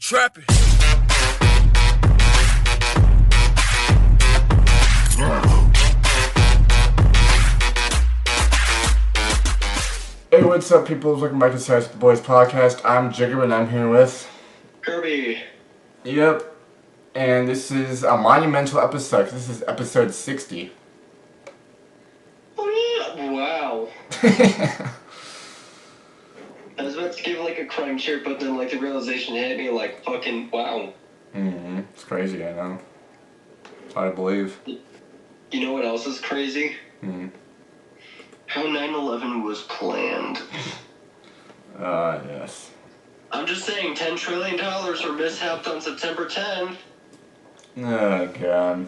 Trapping. Hey, what's up, people? Welcome back to the Boys podcast. I'm Jigger, and I'm here with Kirby. Yep. And this is a monumental episode. This is episode 60. Oh yeah! Wow. I was about to give like a crying cheer, but then like the realization hit me like fucking wow. It's crazy, I know. It's hard to believe. You know what else is crazy? How 9/11 was planned. Yes. I'm just saying, $10 trillion were mishapped on September 10th. Oh, God.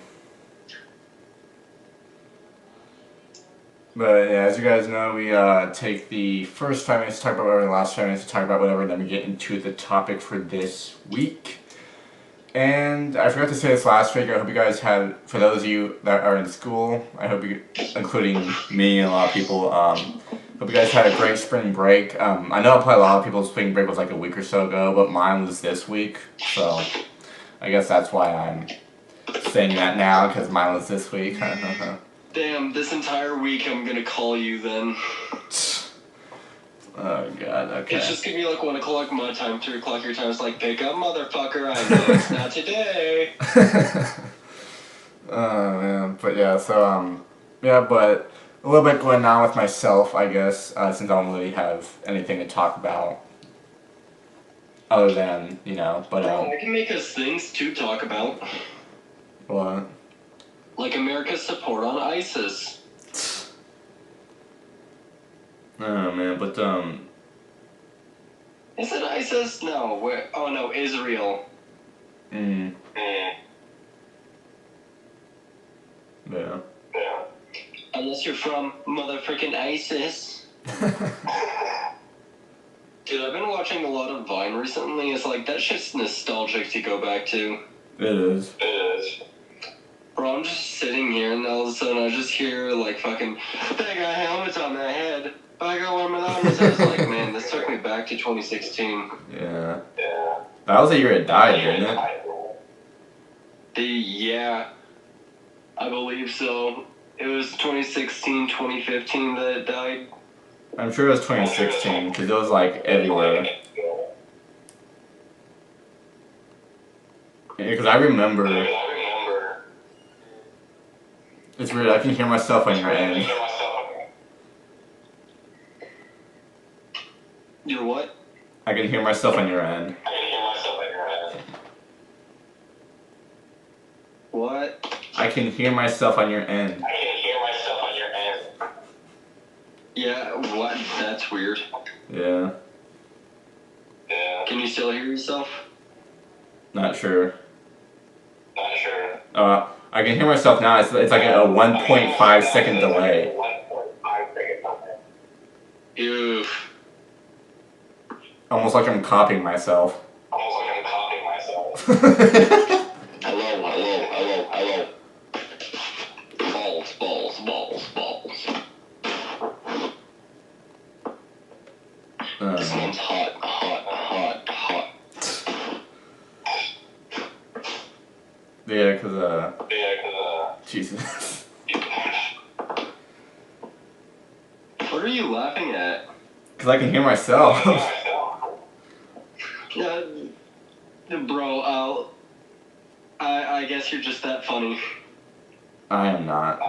But, yeah, as you guys know, we take the first 5 minutes to talk about whatever, the last 5 minutes to talk about whatever, then we get into the topic for this week. And I forgot to say this last week, I hope you guys had, for those of you that are in school, I hope you, including me and a lot of people, hope you guys had a great spring break. I know probably a lot of people's spring break was like a week or so ago, but mine was this week, so I guess that's why I'm saying that now, because mine was this week. Damn, this entire week I'm gonna call you then. Oh, God, okay. It's just gonna be like 1 o'clock my time, 3 o'clock your time. It's like, pick up, motherfucker, I know it's not today. Oh, man, but yeah, so, yeah, but a little bit going on with myself, I guess, since I don't really have anything to talk about other than, you know, but, I can make us things to talk about. What? Like America's support on ISIS. Oh, man, but, Is it ISIS? No, where? Oh, no, Israel. Yeah. Unless you're from motherfucking ISIS. Dude, I've been watching a lot of Vine recently. It's like, that shit's nostalgic to go back to. It is. Bro, I'm just sitting here and all of a sudden I just hear like fucking, they got helmets on their head. I got one of those. I was like, man, this took me back to 2016. Yeah. That was the year it died, didn't it? Yeah, I believe so. It was 2016, 2015 that it died. I'm sure it was 2016, because it was, like, everywhere. Yeah, because I remember... It's weird, I can hear myself on your end. Your what? I can hear myself on your end. What? I can hear myself on your end. Yeah, what? That's weird. Yeah. Can you still hear yourself? Not sure. I can hear myself now. It's like a 1.5 second delay. Oof. Almost like I'm copying myself. Hello. Balls. This one's hot. Yeah, because, Jesus. What are you laughing at? Because I can hear myself. Bro, I guess you're just that funny. I am not.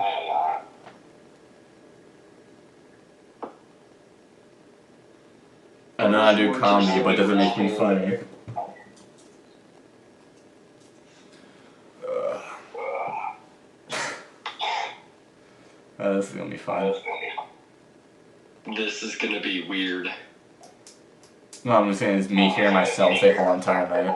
I know I do comedy, but it doesn't make me funny. This is gonna be fun. This is gonna be weird. No, I'm just saying it's me hearing myself the whole entire night.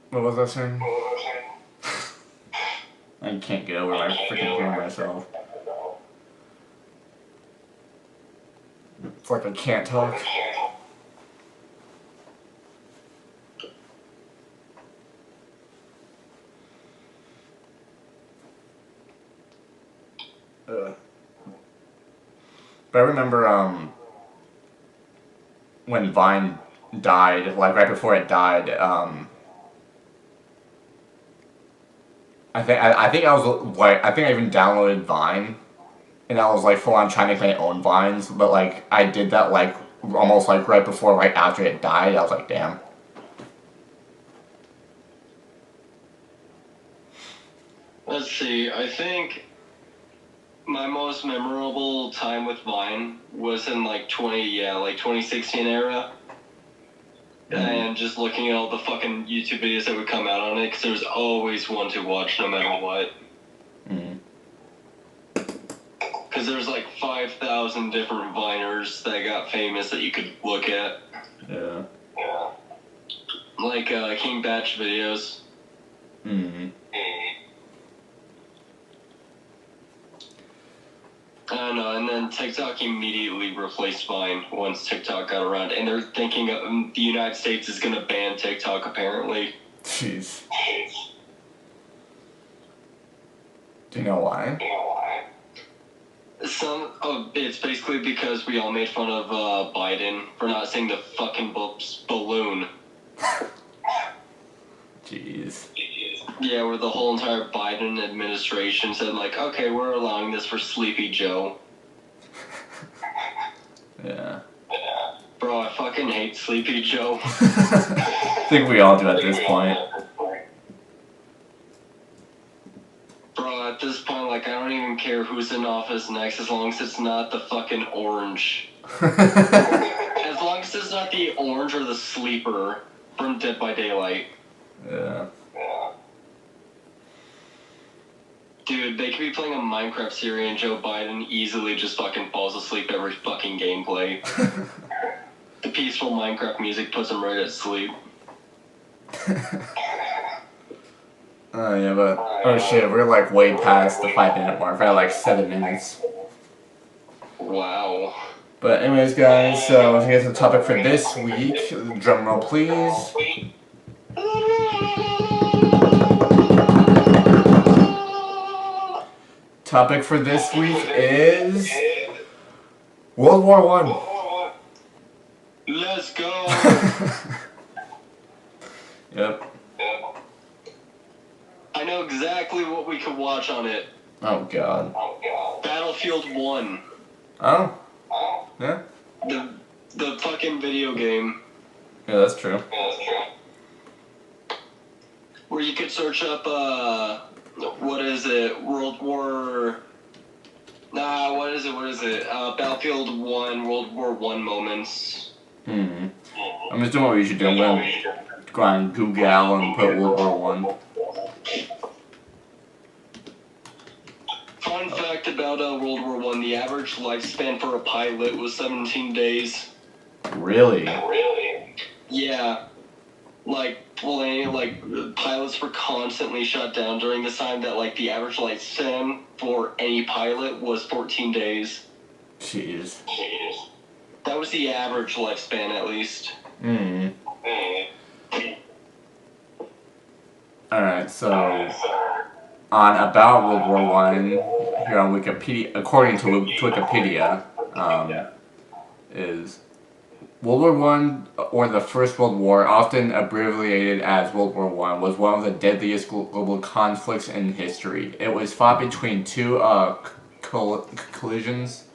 What was I saying? I can't get over my freaking hearing myself. It's like I can't talk. But I remember when Vine died, like right before it died. I think I was like I think I even downloaded Vine, and I was like full on trying to make my own vines. But like I did that like almost like right before, right after it died. I was like, damn. Let's see. I think my most memorable time with Vine was in like 2016 era. And just looking at all the fucking YouTube videos that would come out on it, because there's always one to watch no matter what. Because there's like 5,000 different Viners that got famous that you could look at. Yeah. Like King Batch videos. I don't know, and then TikTok immediately replaced Vine once TikTok got around, and they're thinking the United States is gonna ban TikTok apparently. Jeez. Do you know why? It's basically because we all made fun of Biden for not saying the fucking balloon. Jeez. Yeah, where the whole entire Biden administration said like, okay, we're allowing this for Sleepy Joe. Yeah. Bro, I fucking hate Sleepy Joe. I think we all do at this point. Bro, at this point, like, I don't even care who's in office next as long as it's not the fucking orange. As long as it's not the orange or the sleeper from Dead by Daylight. Yeah. Dude, they could be playing a Minecraft series and Joe Biden easily just fucking falls asleep every fucking gameplay. The peaceful Minecraft music puts him right at sleep. Oh yeah, but oh shit, we're like way past the 5 minute mark. We're at like 7 minutes. Wow. But anyways, guys, so here's the topic for this week. Drum roll, please. Topic for this week is World War I. Let's go. Yep. I know exactly what we could watch on it. Oh god. Battlefield 1. Oh. Yeah. The fucking video game. Yeah, that's true. Where you could search up, what is it? World War... Nah, what is it? Battlefield 1, World War 1 moments. I'm just doing what we should do. I'm going to go on Google and put World War 1. Fun fact about World War 1, the average lifespan for a pilot was 17 days. Really? Yeah. Pilots were constantly shut down during this time that, like, the average lifespan for any pilot was 14 days. Jeez. That was the average lifespan, at least. Alright, so on about World War One here on Wikipedia, according to Wikipedia, is World War One, or the First World War, often abbreviated as World War One, was one of the deadliest global conflicts in history. It was fought between two collisions,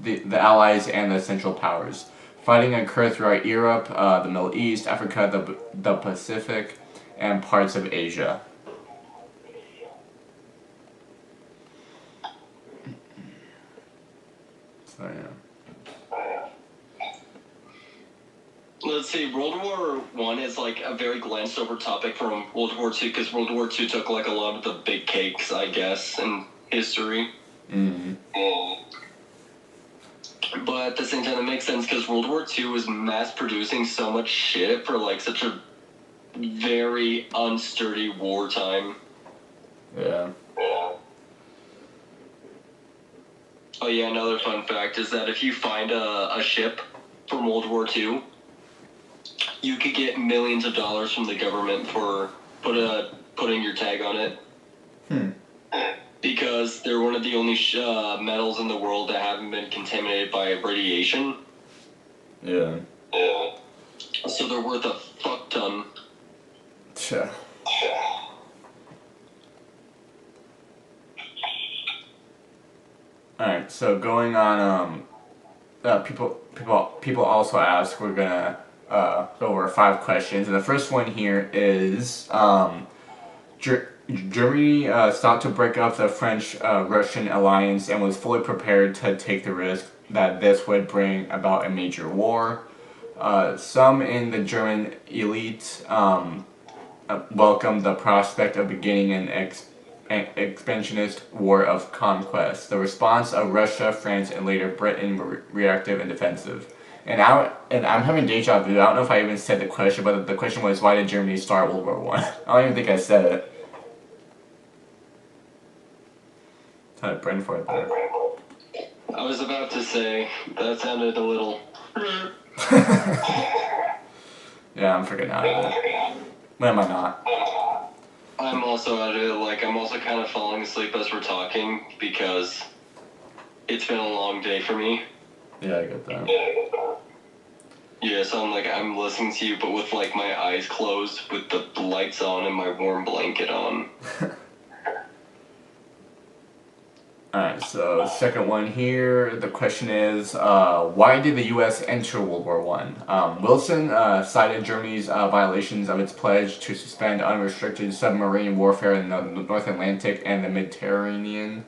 the Allies and the Central Powers. Fighting occurred throughout Europe, the Middle East, Africa, the Pacific, and parts of Asia. So yeah. Let's see, World War One is like a very glanced over topic from World War Two, because World War Two took like a lot of the big cakes, I guess, in history. But at the same time, it makes sense because World War II was mass producing so much shit for like such a very unsturdy wartime. Yeah. Oh yeah, another fun fact is that if you find a ship from World War II, you could get millions of dollars from the government for putting your tag on it. because they're one of the only metals in the world that haven't been contaminated by radiation. Yeah. So they're worth a fuck ton. Yeah. Alright, so going on, people also ask, we're gonna go over 5 questions, and the first one here is, Germany sought to break up the French-Russian alliance and was fully prepared to take the risk that this would bring about a major war. Some in the German elite welcomed the prospect of beginning an expansionist war of conquest. The response of Russia, France, and later Britain were reactive and defensive. And I'm having deja vu. I don't know if I even said the question, but the question was, why did Germany start World War I? I don't even think I said it. Had a brain for it there. I was about to say, that sounded a little... Yeah, I'm freaking out of it. When am I not? I'm also out of it. Like, I'm also kind of falling asleep as we're talking because it's been a long day for me. Yeah, I get that. Yeah, so I'm listening to you, but with, like, my eyes closed, with the lights on and my warm blanket on. Alright, so second one here, the question is, why did the U.S. enter World War I? Wilson cited Germany's violations of its pledge to suspend unrestricted submarine warfare in the North Atlantic and the Mediterranean,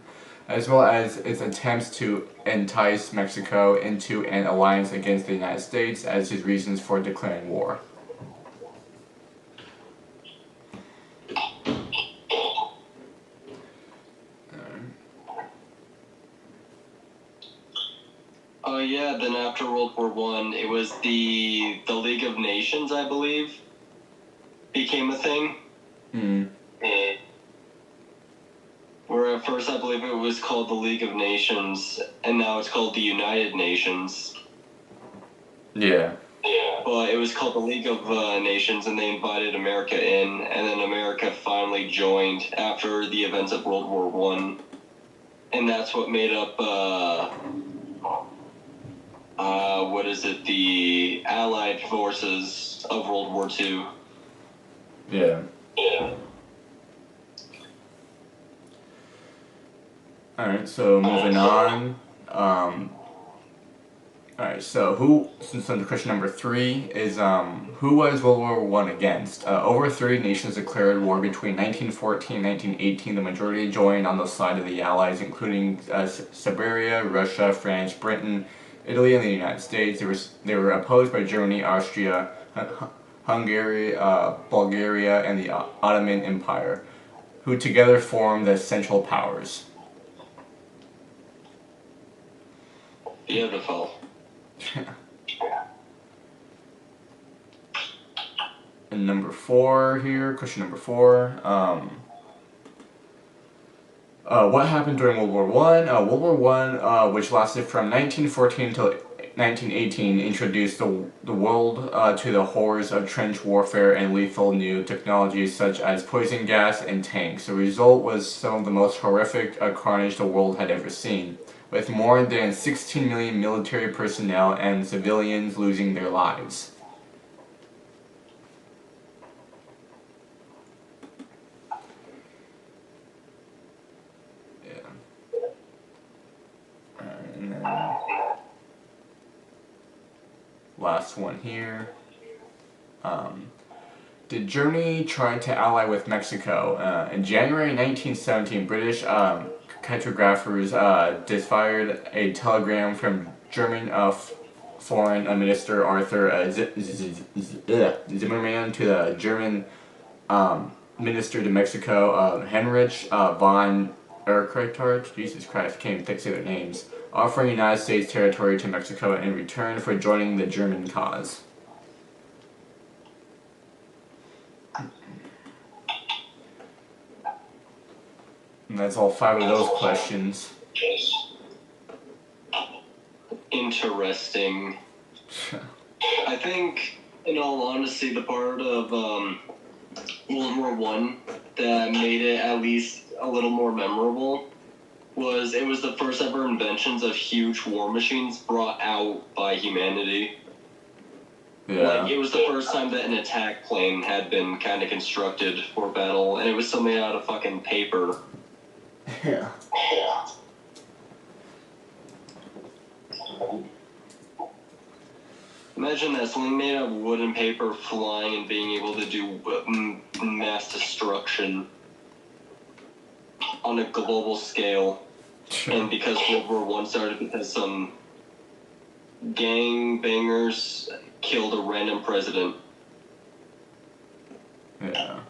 as well as its attempts to entice Mexico into an alliance against the United States as his reasons for declaring war. Yeah, then after World War I, it was the League of Nations, I believe, became a thing. Where at first I believe it was called the League of Nations, and now it's called the United Nations. Yeah. But it was called the League of Nations, and they invited America in, and then America finally joined after the events of World War I. And that's what made up, the Allied forces of World War II. Yeah. Alright, so moving on. Alright, so question number 3 is, who was World War I against? Over 30 nations declared war between 1914 and 1918. The majority joined on the side of the Allies, including Siberia, Russia, France, Britain, Italy, and the United States. They were opposed by Germany, Austria, Hungary, Bulgaria, and the Ottoman Empire, who together formed the Central Powers. Beautiful. And number 4 here, question number 4. What happened during World War I? World War I, which lasted from 1914 until 1918, introduced the world to the horrors of trench warfare and lethal new technologies such as poison gas and tanks. The result was some of the most horrific carnage the world had ever seen, with more than 16 million military personnel and civilians losing their lives. And then last one here. Did Germany try to ally with Mexico? In January 1917, British cartographers deciphered a telegram from German Foreign Minister Arthur Zimmermann to the German Minister to Mexico, Heinrich von Erkrathart, Jesus Christ, I can't even say their names, offering United States territory to Mexico in return for joining the German cause. And that's all 5 of those questions. Interesting. I think, in all honesty, the part of World War One that made it at least a little more memorable was it was the first ever inventions of huge war machines brought out by humanity. Yeah. Like, it was the first time that an attack plane had been kind of constructed for battle, and it was still made out of fucking paper. Yeah. Imagine that, something made out of wood and paper flying and being able to do mass destruction on a global scale. And because World War One started because some gangbangers killed a random president. Yeah.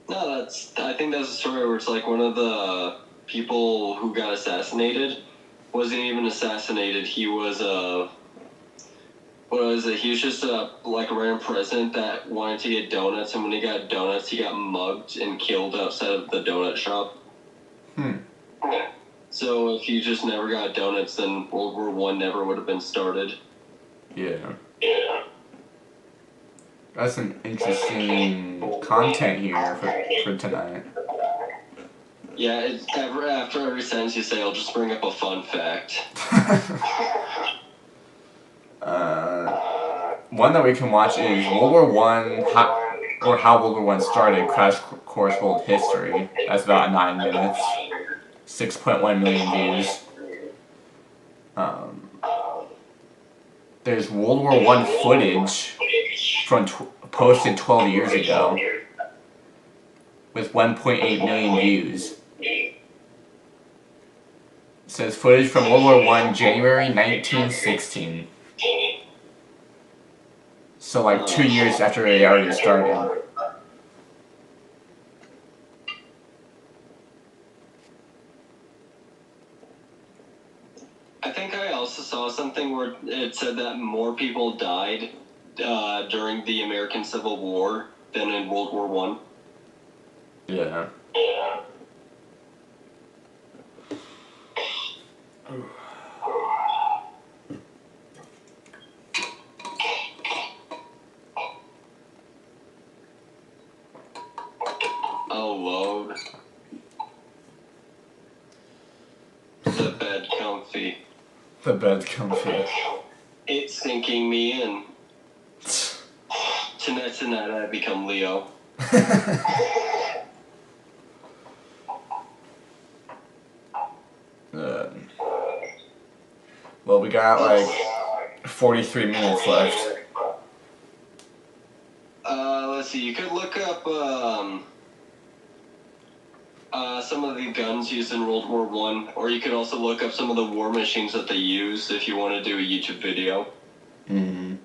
No, I think that's a story where it's like one of the people who got assassinated wasn't even assassinated. He was what was it? He was just like a random president that wanted to get donuts, and when he got donuts, he got mugged and killed outside of the donut shop. So if you just never got donuts, then World War One never would have been started. Yeah. That's some interesting content here for tonight. Yeah, it's after every sentence you say, I'll just bring up a fun fact. One that we can watch is World War One, how World War One started. Crash Course World History. That's about 9 minutes. 6.1 million views. There's World War One footage from posted 12 years ago with 1.8 million views. It says footage from World War One, January 1916. So like 2 years after it already started. I think I also saw something where it said that more people died during the American Civil War than in World War One. Yeah. Oh, load. The bed comfy. The bed's comfy. It's sinking me in. Tonight I become Leo. Well, we got like 43 minutes left. Let's see. You could look up some of the guns used in World War One, or you could also look up some of the war machines that they used if you want to do a YouTube video. Mm-hmm.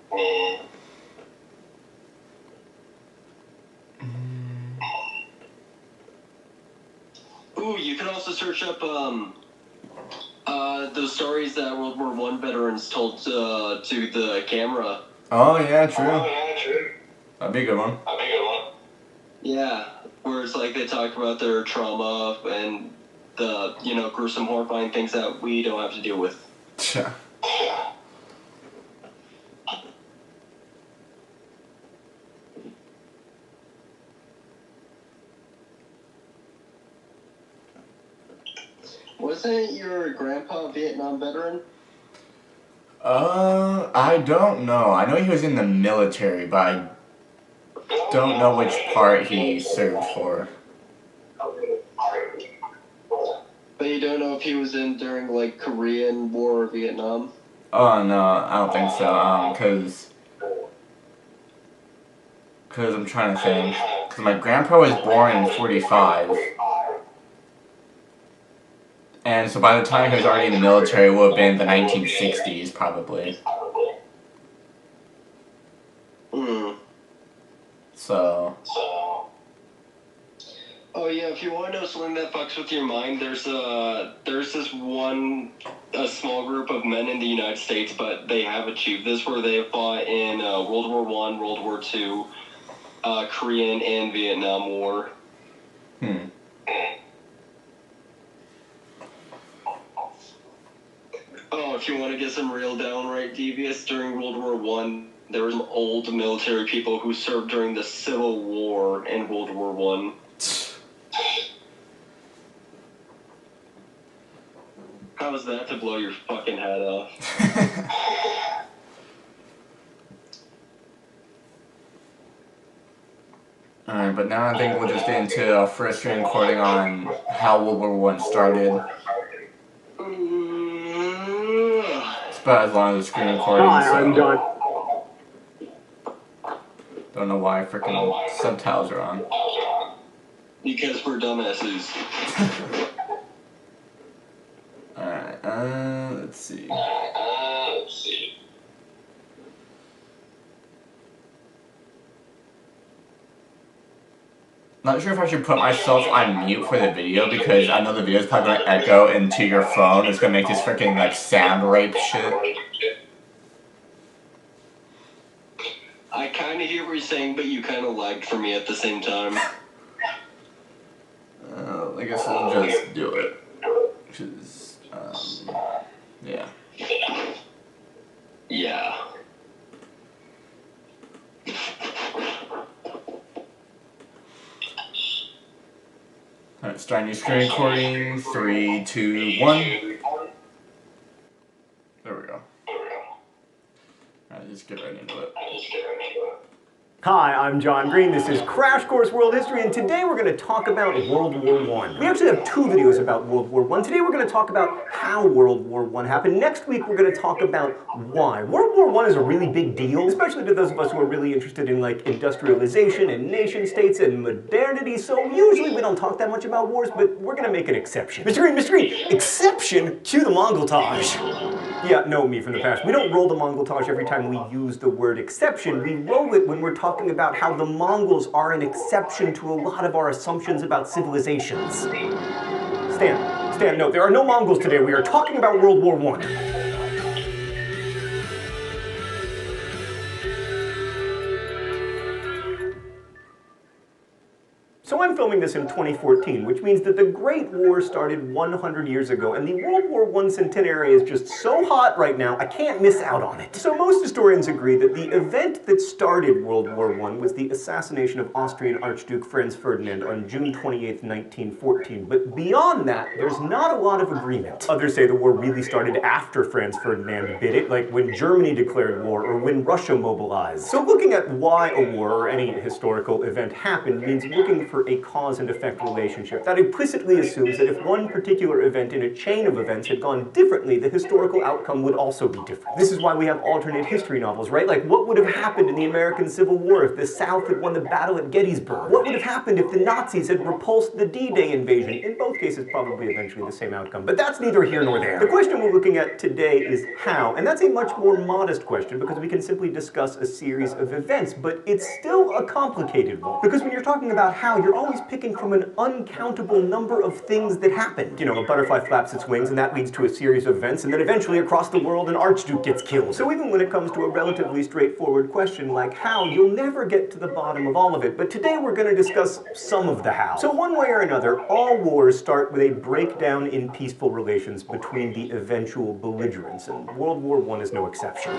Ooh, you can also search up those stories that World War One veterans told to the camera. Oh yeah, true. That'd be a good one. Yeah, where it's like they talk about their trauma and the gruesome, horrifying things that we don't have to deal with. Yeah. Wasn't your grandpa a Vietnam veteran? I don't know. I know he was in the military, but I don't know which part he served for. But you don't know if he was in during like Korean War or Vietnam? Oh no, I don't think so. Cause I'm trying to think. Cause my grandpa was born in 45. And so by the time he was already in the military, it would have been the 1960s, probably. So. Oh yeah, if you want to know something that fucks with your mind, there's this one small group of men in the United States, but they have achieved this where they have fought in World War One, World War Two, Korean and Vietnam War. Oh, if you want to get some real downright devious, during World War One, there were some old military people who served during the Civil War and World War One. How was that to blow your fucking head off? Alright, but now I think we'll just get into our first screen recording on how World War One started. It's about as long as the screen recording, Hi, I'm John. Don't know why freaking subtitles are on. Because we're dumbasses. Alright, let's see. Not sure if I should put myself on mute for the video because I know the video is probably going to echo into your phone. It's going to make this freaking like sound rape shit. I kind of hear what you're saying, but you kind of lagged for me at the same time. I guess we'll just do it. Cause, yeah. Yeah. Alright, starting your screen recording. 3, 2, 1. There we go. Alright, just get right into it. Hi, I'm John Green. This is Crash Course World History, and today we're going to talk about World War I. We actually have 2 videos about World War I. Today we're going to talk about how World War I happened. Next week we're going to talk about why. World War I is a really big deal, especially to those of us who are really interested in like industrialization and nation states and modernity, so usually we don't talk that much about wars, but we're going to make an exception. Mr. Green, exception to the Mongoltage. Yeah, no, me from the past. We don't roll the Mongoltage every time we use the word exception. We roll it when we're talking about how the Mongols are an exception to a lot of our assumptions about civilizations. Stan, no, there are no Mongols today. We are talking about World War I. So I'm filming this in 2014, which means that the Great War started 100 years ago, and the World War I centenary is just so hot right now, I can't miss out on it. So most historians agree that the event that started World War I was the assassination of Austrian Archduke Franz Ferdinand on June 28, 1914. But beyond that, there's not a lot of agreement. Others say the war really started after Franz Ferdinand bid it, like when Germany declared war or when Russia mobilized. So looking at why a war or any historical event happened means looking for a cause and effect relationship. That implicitly assumes that if one particular event in a chain of events had gone differently, the historical outcome would also be different. This is why we have alternate history novels, right? Like, what would have happened in the American Civil War if the South had won the battle at Gettysburg? What would have happened if the Nazis had repulsed the D-Day invasion? In both cases, probably eventually the same outcome, but that's neither here nor there. The question we're looking at today is how, and that's a much more modest question because we can simply discuss a series of events, but it's still a complicated one. Because when you're talking about how, you're always picking from an uncountable number of things that happened. You know, a butterfly flaps its wings and that leads to a series of events, and then eventually across the world an archduke gets killed. So even when it comes to a relatively straightforward question like how, you'll never get to the bottom of all of it, but today we're going to discuss some of the how. So one way or another, all wars start with a breakdown in peaceful relations between the eventual belligerents, and World War I is no exception.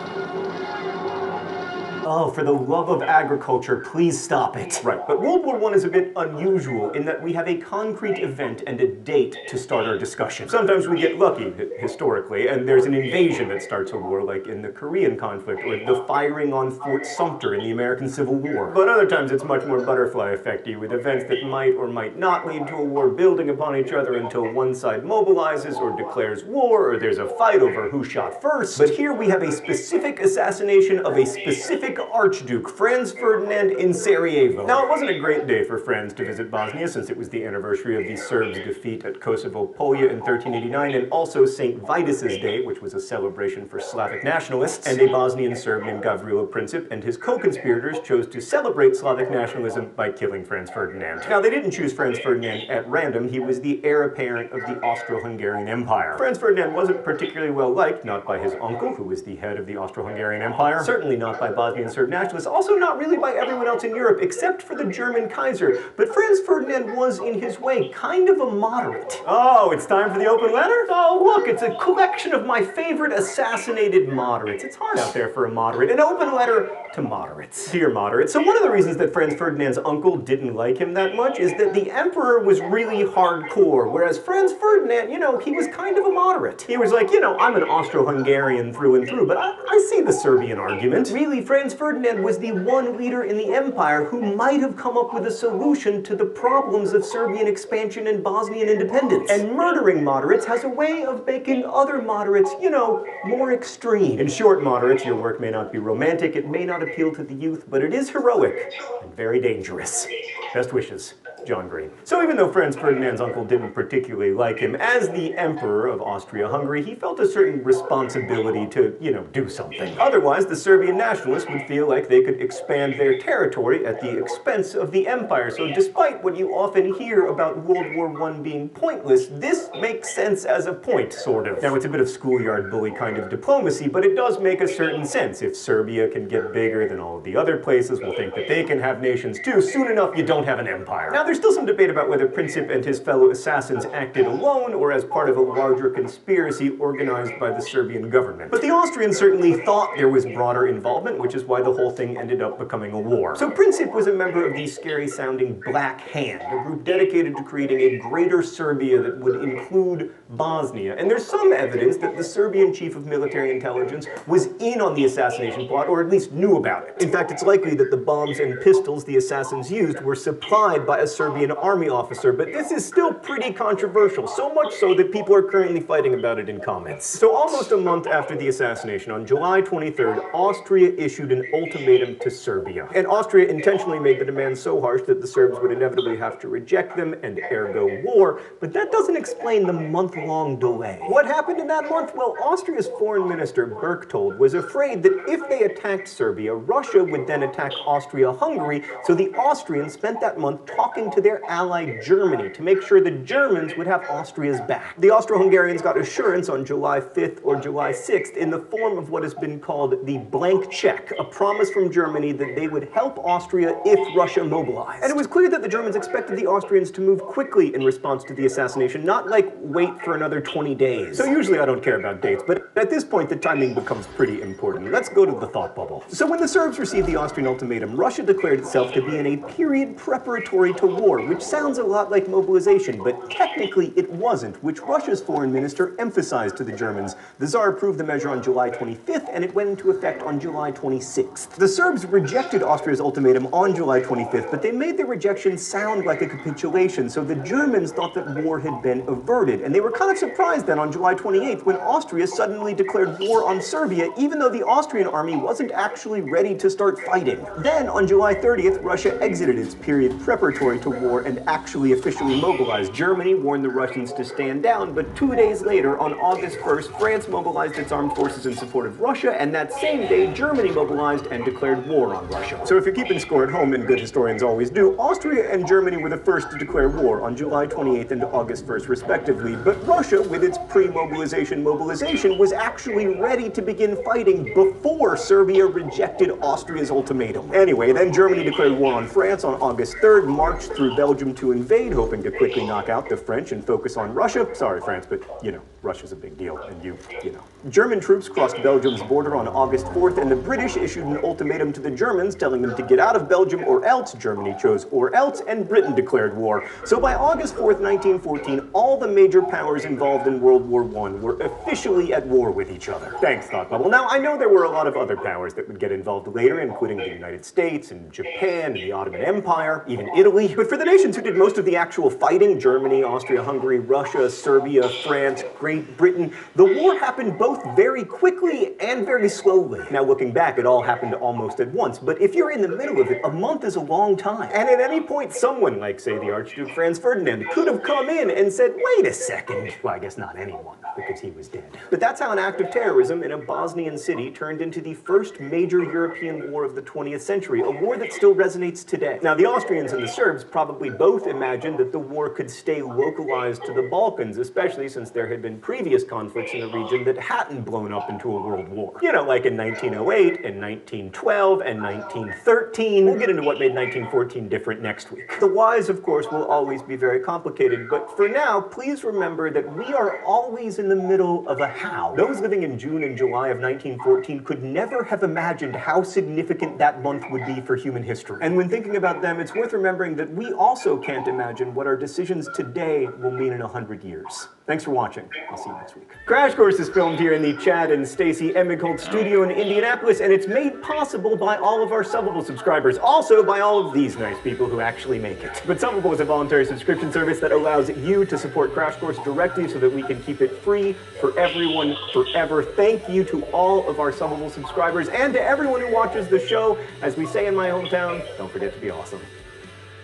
Oh, for the love of agriculture, please stop it. Right, but World War I is a bit unusual in that we have a concrete event and a date to start our discussion. Sometimes we get lucky, historically, and there's an invasion that starts a war, like in the Korean conflict, or the firing on Fort Sumter in the American Civil War. But other times it's much more butterfly effecty, with events that might or might not lead to a war building upon each other until one side mobilizes or declares war, or there's a fight over who shot first. But here we have a specific assassination of a specific Archduke, Franz Ferdinand, in Sarajevo. Now, it wasn't a great day for Franz to visit Bosnia, since it was the anniversary of the Serbs' defeat at Kosovo-Polja in 1389, and also St. Vitus's Day, which was a celebration for Slavic nationalists, and a Bosnian Serb named Gavrilo Princip and his co-conspirators chose to celebrate Slavic nationalism by killing Franz Ferdinand. Now, they didn't choose Franz Ferdinand at random. He was the heir apparent of the Austro-Hungarian Empire. Franz Ferdinand wasn't particularly well liked, not by his uncle, who was the head of the Austro-Hungarian Empire, certainly not by Bosnian Austrian Serb nationalists, also not really by everyone else in Europe, except for the German Kaiser. But Franz Ferdinand was, in his way, kind of a moderate. Oh, it's time for the open letter? Oh, look, it's a collection of my favorite assassinated moderates. It's hard out there for a moderate. An open letter to moderates. Dear moderates. So one of the reasons that Franz Ferdinand's uncle didn't like him that much is that the emperor was really hardcore, whereas Franz Ferdinand, you know, he was kind of a moderate. He was like, you know, I'm an Austro-Hungarian through and through, but I see the Serbian argument. Really, Franz Ferdinand was the one leader in the empire who might have come up with a solution to the problems of Serbian expansion and Bosnian independence. And murdering moderates has a way of making other moderates, you know, more extreme. In short, moderates, your work may not be romantic, it may not appeal to the youth, but it is heroic and very dangerous. Best wishes, John Green. So even though Franz Ferdinand's uncle didn't particularly like him, as the Emperor of Austria-Hungary, he felt a certain responsibility to, you know, do something. Otherwise, the Serbian nationalists would feel like they could expand their territory at the expense of the empire. So despite what you often hear about World War I being pointless, this makes sense as a point, sort of. Now, it's a bit of schoolyard bully kind of diplomacy, but it does make a certain sense. If Serbia can get bigger than all of the other places, we'll think that they can have nations too. Soon enough, you don't have an empire. Now, there's still some debate about whether Princip and his fellow assassins acted alone or as part of a larger conspiracy organized by the Serbian government. But the Austrians certainly thought there was broader involvement, which is why the whole thing ended up becoming a war. So Princip was a member of the scary-sounding Black Hand, a group dedicated to creating a greater Serbia that would include Bosnia. And there's some evidence that the Serbian chief of military intelligence was in on the assassination plot, or at least knew about it. In fact, it's likely that the bombs and pistols the assassins used were supplied by a Serbian army officer, but this is still pretty controversial, so much so that people are currently fighting about it in comments. So almost a month after the assassination, on July 23rd, Austria issued an ultimatum to Serbia. And Austria intentionally made the demands so harsh that the Serbs would inevitably have to reject them, and ergo war, but that doesn't explain the month-long delay. What happened in that month? Well, Austria's foreign minister, Berchtold, was afraid that if they attacked Serbia, Russia would then attack Austria-Hungary, so the Austrians spent that month talking to their ally Germany to make sure the Germans would have Austria's back. The Austro-Hungarians got assurance on July 5th or July 6th in the form of what has been called the blank check, a promise from Germany that they would help Austria if Russia mobilized. And it was clear that the Germans expected the Austrians to move quickly in response to the assassination, not like wait for another 20 days. So usually I don't care about dates, but at this point the timing becomes pretty important. Let's go to the thought bubble. So when the Serbs received the Austrian ultimatum, Russia declared itself to be in a period preparatory to war, which sounds a lot like mobilization, but technically it wasn't, which Russia's foreign minister emphasized to the Germans. The Tsar approved the measure on July 25th, and it went into effect on July 26th. The Serbs rejected Austria's ultimatum on July 25th, but they made their rejection sound like a capitulation, so the Germans thought that war had been averted, and they were kind of surprised then on July 28th when Austria suddenly declared war on Serbia, even though the Austrian army wasn't actually ready to start fighting. Then, on July 30th, Russia exited its period preparatory to war and actually officially mobilized. Germany warned the Russians to stand down, but 2 days later, on August 1st, France mobilized its armed forces in support of Russia, and that same day, Germany mobilized and declared war on Russia. So if you're keeping score at home, and good historians always do, Austria and Germany were the first to declare war on July 28th and August 1st, respectively, but Russia, with its pre-mobilization mobilization, was actually ready to begin fighting before Serbia rejected Austria's ultimatum. Anyway, then Germany declared war on France on August 3rd, marched through Belgium to invade, hoping to quickly knock out the French and focus on Russia. Sorry, France, but, you know, Russia's a big deal, and you know. German troops crossed Belgium's border on August 4th, and the British issued an ultimatum to the Germans, telling them to get out of Belgium or else. Germany chose or else, and Britain declared war. So by August 4th, 1914, all the major powers involved in World War I were officially at war with each other. Thanks, Thought Bubble. Now, I know there were a lot of other powers that would get involved later, including the United States and Japan and the Ottoman Empire, even Italy. But for the nations who did most of the actual fighting, Germany, Austria-Hungary, Russia, Serbia, France, Great Britain, the war happened both very quickly and very slowly. Now, looking back, it all happened almost at once, but if you're in the middle of it, a month is a long time. And at any point, someone, like, say, the Archduke Franz Ferdinand, could have come in and said, wait a second. Well, I guess not anyone, because he was dead. But that's how an act of terrorism in a Bosnian city turned into the first major European war of the 20th century, a war that still resonates today. Now, the Austrians and the Serbs probably both imagined that the war could stay localized to the Balkans, especially since there had been previous conflicts in the region that hadn't blown up into a world war. You know, like in 1908, and 1912, and 1913. We'll get into what made 1914 different next week. The whys, of course, will always be very complicated, but for now, please remember that we are always in the middle of a how. Those living in June and July of 1914 could never have imagined how significant that month would be for human history. And when thinking about them, it's worth remembering that we also can't imagine what our decisions today will mean in 100 years. Thanks for watching. I'll see you next week. Crash Course is filmed here in the Chad and Stacy Emigholt studio in Indianapolis, and it's made possible by all of our Subbable subscribers, also by all of these nice people who actually make it. But Subbable is a voluntary subscription service that allows you to support Crash Course directly so that we can keep it free for everyone forever. Thank you to all of our Subbable subscribers and to everyone who watches the show. As we say in my hometown, don't forget to be awesome.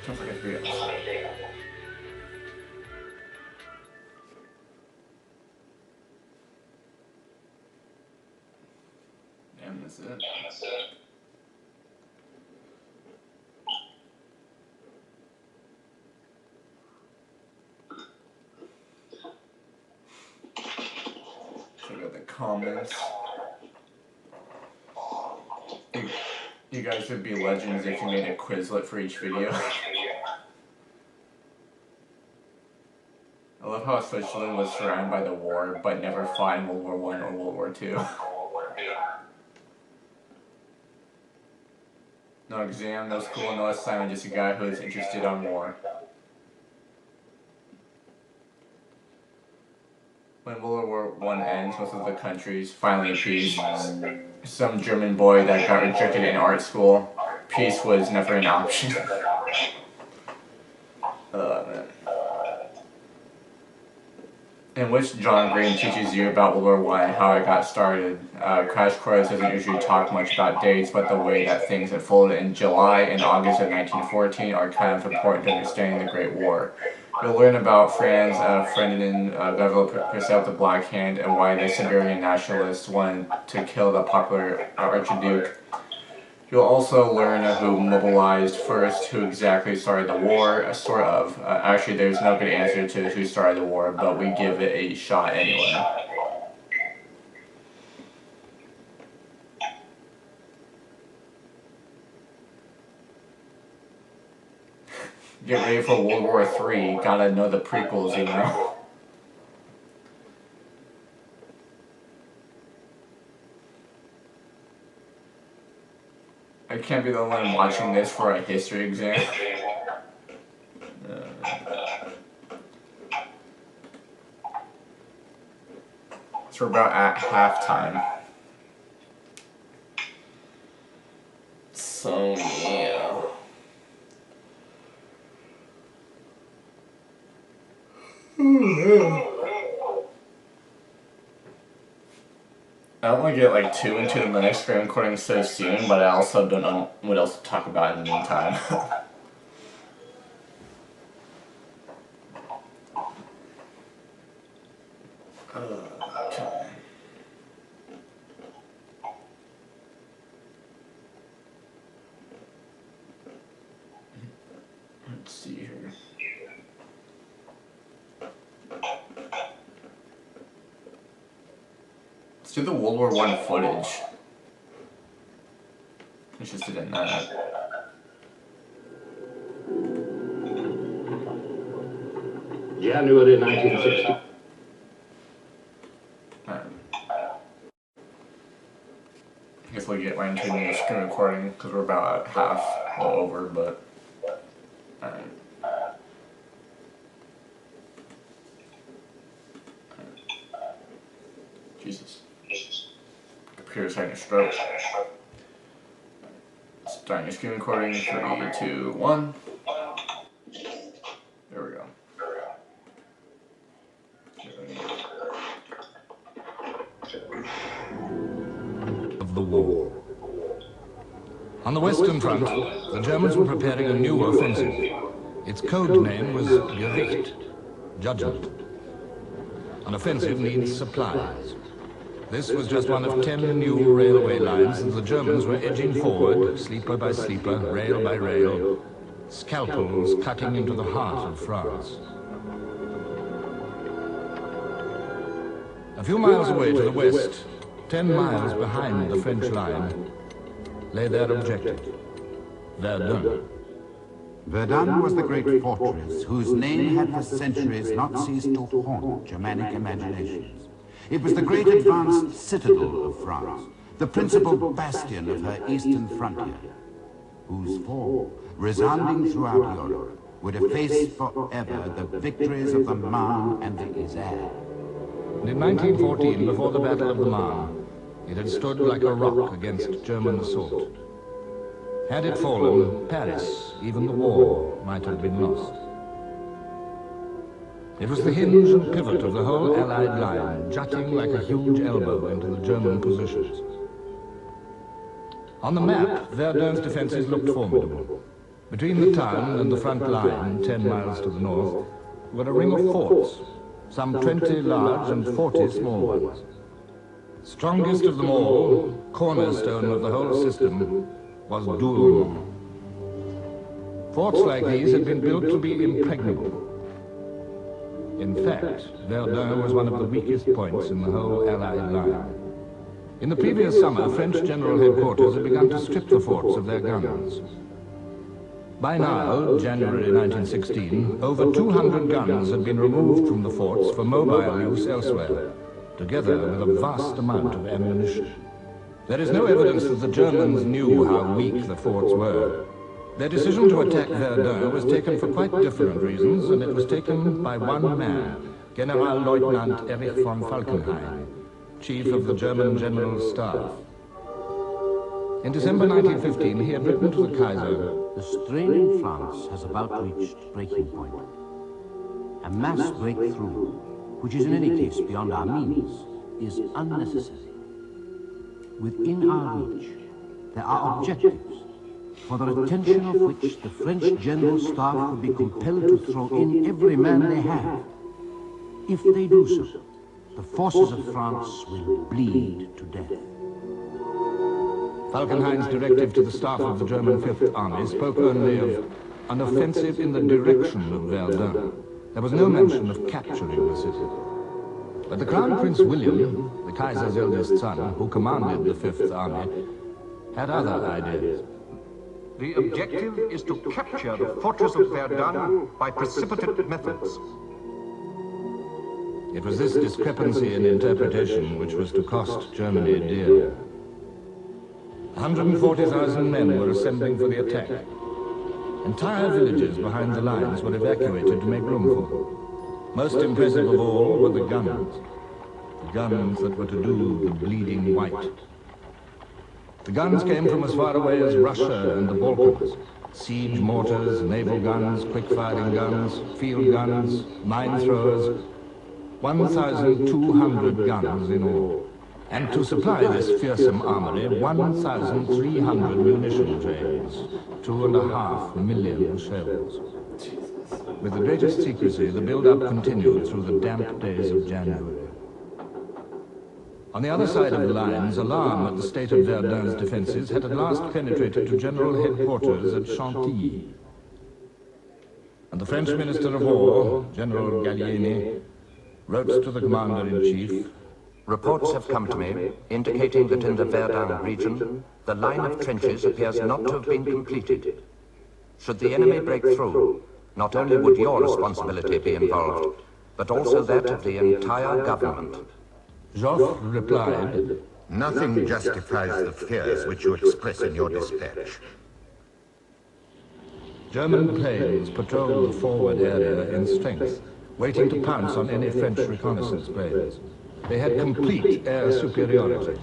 Don't forget to be awesome. And that's it. Check out the comments. You guys would be legends if you made a Quizlet for each video. I love how Switzerland was surrounded by the war, but never fought in World War I or World War II. No exam, no school, no assignment, just a guy who is interested on war. When World War I ends, most of the countries finally peace. Some German boy that got rejected in art school, peace was never an option. Man. In which John Green teaches you about World War I and how it got started. Crash Course doesn't usually talk much about dates, but the way that things unfolded in July and August of 1914 are kind of important to understanding the Great War. You'll learn about Franz Ferdinand Purcell the Black Hand and why the Siberian nationalists wanted to kill the popular Archduke. You'll also learn who mobilized first, who exactly started the war, sort of. Actually, there's no good answer to who started the war, but we give it a shot anyway. Get ready for World War III, gotta know the prequels, you know? I can't be the only one watching this for a history exam. So we're about at halftime. So yeah. I don't want to get like too into the next screen recording so soon, but I also don't know what else to talk about in the meantime. Okay. Let's see here. Let's do the World War I footage. Interested in that. January 1960. I guess we'll get right into the screen recording because we're about at half over, but. Jesus. Computer's having a stroke. Starting your screen recording. 3, 2, 1. There we go. Of the war. On the Western Front, the Germans were preparing a new offensive. Its code name was Gericht, judgment. An offensive needs supplies. This was just one of 10 new railway lines that the Germans were edging forward, sleeper by sleeper, rail by rail, scalpels cutting into the heart of France. A few miles away to the west, 10 miles behind the French line, lay their objective, Verdun. Verdun was the great fortress whose name had for centuries not ceased to haunt Germanic imaginations. It was the great advanced citadel of France, the principal bastion of her eastern frontier, whose fall, resounding throughout Europe, would efface forever the victories of the Marne and the Isère. And in 1914, before the Battle of the Marne, it had stood like a rock against German assault. Had it fallen, Paris, even the war, might have been lost. It was the hinge and pivot of the whole Allied line, jutting like a huge elbow into the German positions. On the map, Verdun's defenses looked formidable. Between the town and the front line, 10 miles to the north, were a ring of forts, some 20 large and 40 small ones. Strongest of them all, cornerstone of the whole system, was Dollywise. Forts like these had been built to be impregnable. In fact, Verdun was one of the weakest points in the whole Allied line. In the previous summer, French General Headquarters had begun to strip the forts of their guns. By now, January 1916, over 200 guns had been removed from the forts for mobile use elsewhere, together with a vast amount of ammunition. There is no evidence that the Germans knew how weak the forts were. Their decision to attack Verdun was taken for quite different reasons, and it was taken by one man, Generalleutnant Erich von Falkenhayn, chief of the German General Staff. In December 1915, he had written to the Kaiser, The strain in France has about reached breaking point. A mass breakthrough, which is in any case beyond our means, is unnecessary. Within our reach, there are objectives, for the attention of which the French General Staff would be compelled to throw in every man they have. If they do so, the forces of France will bleed to death. Falkenhayn's directive to the staff of the German Fifth Army spoke only of an offensive in the direction of Verdun. There was no mention of capturing the city. But the Crown Prince William, the Kaiser's eldest son, who commanded the Fifth Army, had other ideas. The objective is to capture the fortress of Verdun by precipitate methods. It was this discrepancy in interpretation which was to cost Germany dear. 140,000 men were assembling for the attack. Entire villages behind the lines were evacuated to make room for them. Most impressive of all were the guns that were to do the bleeding white. The guns came from as far away as Russia and the Balkans. Siege mortars, naval guns, quick-firing guns, field guns, mine throwers, 1,200 guns in all. And to supply this fearsome armory, 1,300 munition trains, 2.5 million shells. With the greatest secrecy, the build-up continued through the damp days of January. On the other side of the lines, alarm at the state of Verdun's defenses had at last penetrated to General Headquarters at Chantilly. And the French Minister of War, General Gallieni, wrote to the Commander-in-Chief, Reports have come to me indicating that in the Verdun region, the line of trenches appears not to have been completed. Should the enemy break through, not only would your responsibility be involved, but also that of the entire government. Joffre replied, Nothing justifies the fears which you express in your dispatch. German planes patrolled the forward area in strength, waiting to pounce on any French reconnaissance planes. They had complete air superiority.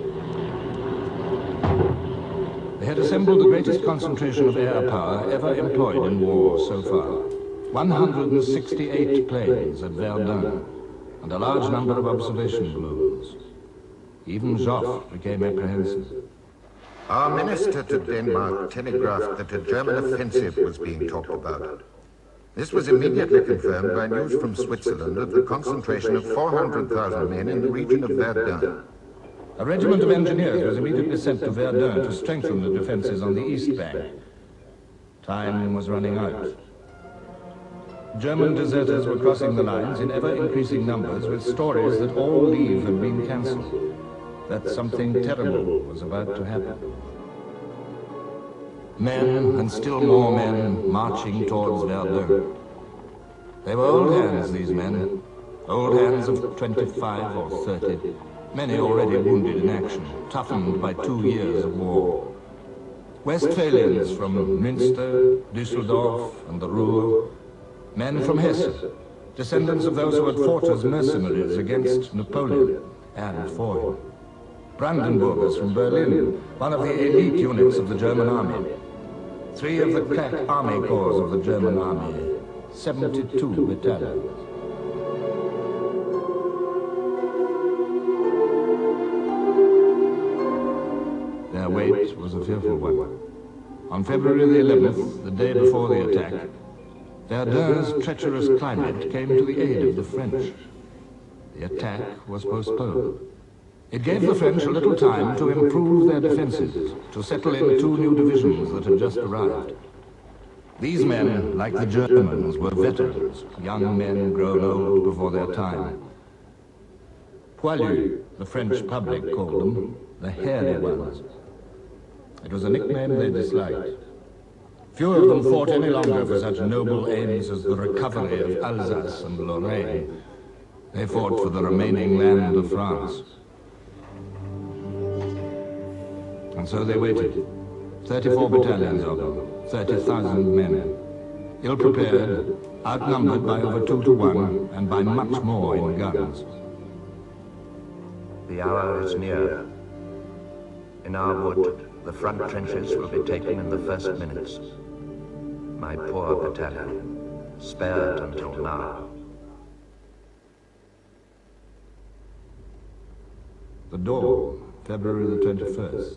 They had assembled the greatest concentration of air power ever employed in war so far. 168 planes at Verdun, and a large number of observation balloons. Even Joffre became apprehensive. Our minister to Denmark telegraphed that a German offensive was being talked about. This was immediately confirmed by news from Switzerland of the concentration of 400,000 men in the region of Verdun. A regiment of engineers was immediately sent to Verdun to strengthen the defenses on the east bank. Time was running out. German deserters were crossing the lines in ever-increasing numbers with stories that all leave had been cancelled, that something terrible was about to happen. Men, and still more men, marching towards Verdun. They were old hands, these men. Old hands of 25 or 30, many already wounded in action, toughened by 2 years of war. Westphalians from Münster, Düsseldorf, and the Ruhr. Men from Hesse, descendants of those who had fought as mercenaries against Napoleon and for him. Brandenburgers from Berlin, one of the elite units of the German army. 3 of the crack army corps of the German army, 72 battalions. Their wait was a fearful one. On February the 11th, the day before the attack, Verdun's treacherous climate came to the aid of the French. The attack was postponed. It gave the French a little time to improve their defenses, to settle in 2 new divisions that had just arrived. These men, like the Germans, were veterans, young men grown old before their time. Poilus, the French public called them, the hairy ones. It was a nickname they disliked. Few of them fought any longer for such noble aims as the recovery of Alsace and Lorraine. They fought for the remaining land of France. And so they waited. 34 battalions of them, 30,000 men. Ill-prepared, outnumbered by over 2 to 1, and by much more in guns. The hour is near. In our wood, the front trenches will be taken in the first minutes. My poor battalion, spared until now. The dawn, February the 21st.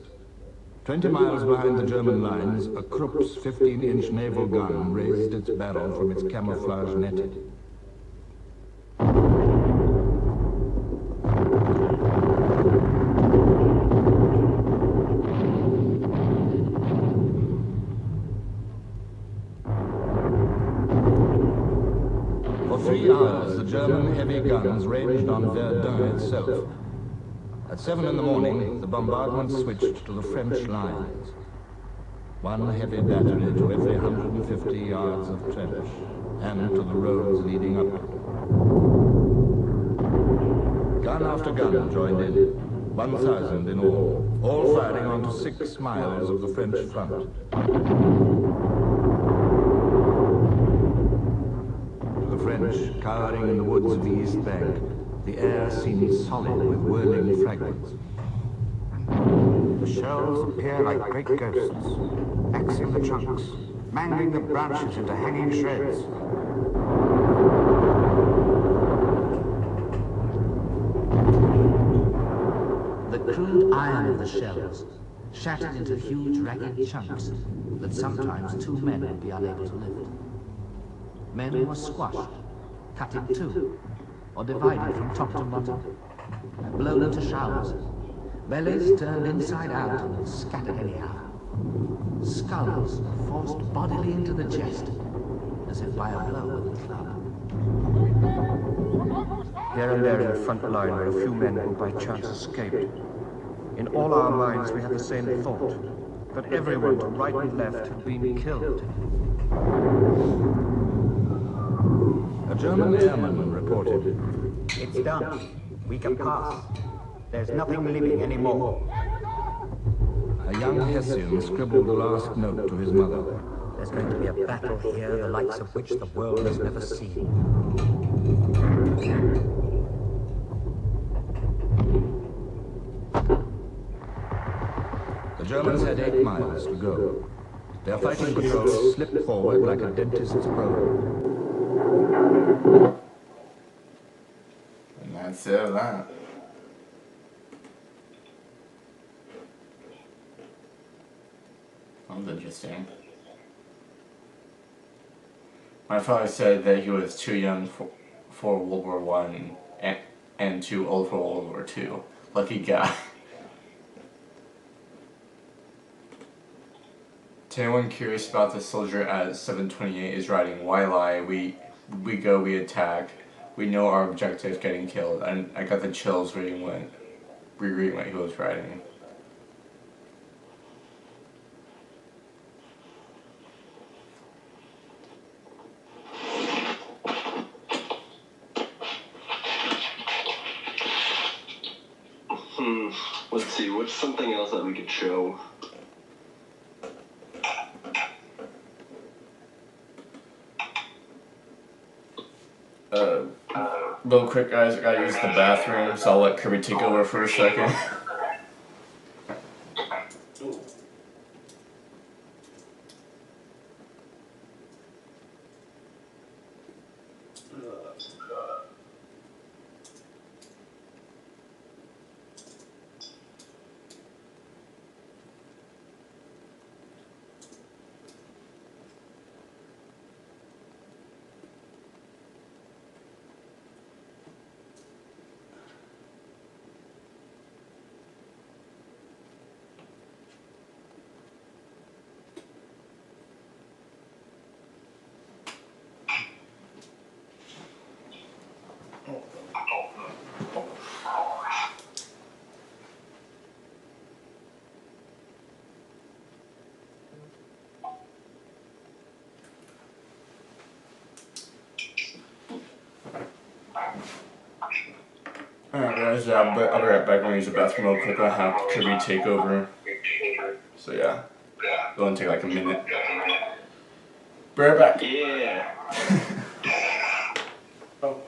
20 miles behind the German lines, a Krupp's 15-inch naval gun raised its barrel from its camouflage netting. For 3 hours, the German heavy guns ranged on Verdun itself. At 7 in the morning, the bombardment switched to the French lines. 1 heavy battery to every 150 yards of trench, and to the roads leading up. Gun after gun joined in, 1,000 in all firing onto 6 miles of the French front. To the French, cowering in the woods of the East Bank, the air seemed solid with whirling fragments. The shells appear like great ghosts, axing the trunks, mangling the branches into hanging shreds. The crude iron of the shells shattered into huge ragged chunks that sometimes 2 men would be unable to lift. Men were squashed, cut in 2, or divided from top to bottom, blown into showers, bellies turned inside out and scattered anyhow, skulls forced bodily into the chest, as if by a blow with a club. Here and there in the front line were a few men who by chance escaped. In all our minds we had the same thought, that everyone to right and left had been killed. A German airman reported, It's done. We can pass. There's nothing living anymore. a young Hessian scribbled a last note to his mother. There's going to be a battle here, the likes of which the world has never seen. The Germans had 8 miles to go. Their fighting patrols slipped forward like a dentist's probe. And that's it of that. That was interesting. My father said that he was too young for World War One and too old for World War II. Lucky guy. To anyone curious about the soldier at 728 is writing, why lie? we go, we attack. We know our objective is getting killed. And I got the chills reading what he was writing. Let's see, what's something else that we could show? Real quick, guys, I gotta use the bathroom, so I'll let Kirby take over for a second. Alright guys, I'll be right back when I use the bathroom real quick. I'll have Kirby take over. So yeah, it'll only take like a minute. Be right back. Yeah. Oh.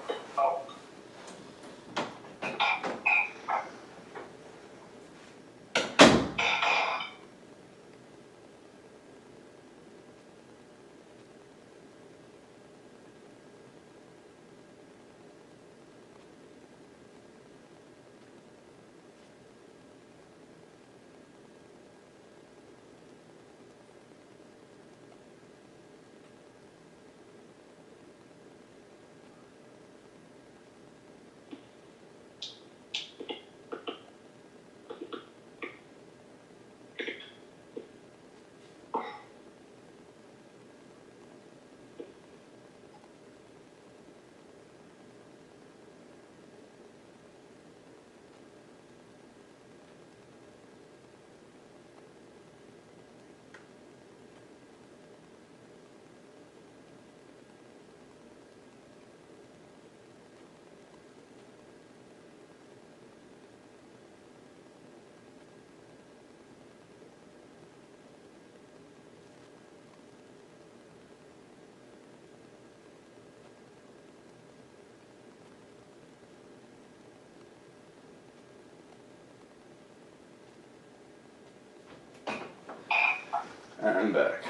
I'm back.